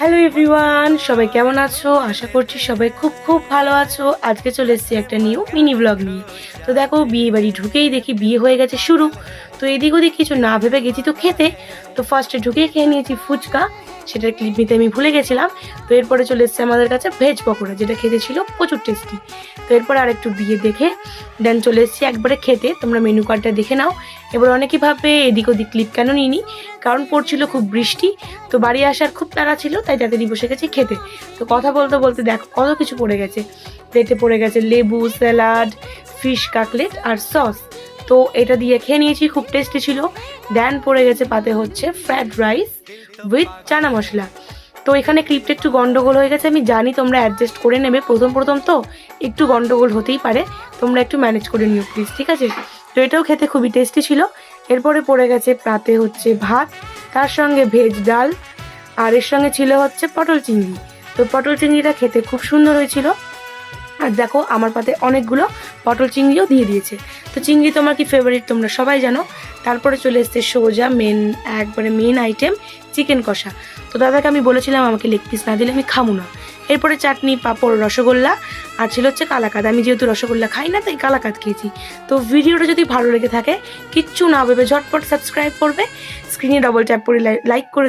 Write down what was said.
Hello everyone, সবাই কেমন আছো? আশা করছি সবাই খুব খুব ভালো আছো। আজকে চলে এসেছি একটা নিউ মিনি ব্লগ নিয়ে। তো দেখো, বিয়ে বাড়ি ঢুকেই দেখি বিয়ে হয়ে গেছে শুরু। তো এদিক ওদিক কিছু না ভেবে গেছি তো খেতে। তো ফার্স্টে ঢুকেই খেয়ে নিয়েছি ফুচকা, সেটার ক্লিপ নিতে আমি ভুলে গেছিলাম। তো এরপরে চলে এসেছে আমাদের কাছে ভেজ পকোড়া, যেটা খেতে ছিল প্রচুর টেস্টি। তো এরপরে আরেকটু বিয়ে দেখে দেন চলে এসেছি একবারে খেতে। তোমরা মেনু কার্ডটা দেখে নাও। এবার অনেকেই ভাববে এদিক ওদিক ক্লিপ কেন নিইনি, কারণ পড়ছিল খুব বৃষ্টি। তো বাড়ি আসার খুব তাড়া ছিল, তাই তাড়াতাড়ি বসে গেছি খেতে। তো কথা বলতে বলতে দেখো কত কিছু পড়ে গেছে। প্লেটে পড়ে গেছে লেবু, স্যালাড, ফিশ কাটলেট আর সস। তো এটা দিয়ে খেয়ে নিয়েছি, খুব টেস্টি ছিল। দেন পড়ে গেছে পাতে হচ্ছে fried rice with chana masala. তো এখানে ক্লিপটা একটু গন্ডগোল হয়ে গেছে, আমি জানি তোমরা অ্যাডজাস্ট করে নেবে, প্রথম প্রথম তো একটু গন্ডগোল হতেই পারে, তোমরা একটু ম্যানেজ করে নিও প্লিজ, ঠিক আছে? তো এটাও খেতে খুবই টেস্টি ছিল। এরপরে পড়ে গেছে পাতে হচ্ছে ভাত, তার সঙ্গে ভেজ ডাল, আর এর সঙ্গে ছিল হচ্ছে পটল চিংড়ি। তো পটল চিংড়িটা খেতে খুব সুন্দর হয়েছিল। আর দেখো আমার পাতে অনেকগুলো পটল চিংড়িও দিয়ে দিয়েছে। তো চিংড়ি তোমার কি ফেভারিট তোমরা সবাই জানো। তারপরে চলে এসছে সোজা একবারে মেন আইটেম চিকেন কষা। তো দাদাকে আমি বলেছিলাম আমাকে লেগ পিস না দিলে আমি খাবো না। এরপরে চাটনি, পাঁপড়, রসগোল্লা, আর ছিল হচ্ছে কালাকাঁদ। আমি যেহেতু রসগোল্লা খাই না, তাই কালাকাঁদ খেয়েছি। তো ভিডিওটা যদি ভালো লেগে থাকে কিচ্ছু না ভেবে ঝটপট সাবস্ক্রাইব করবে, স্ক্রিনে ডবল ট্যাপ করে লাইক করে দিবে।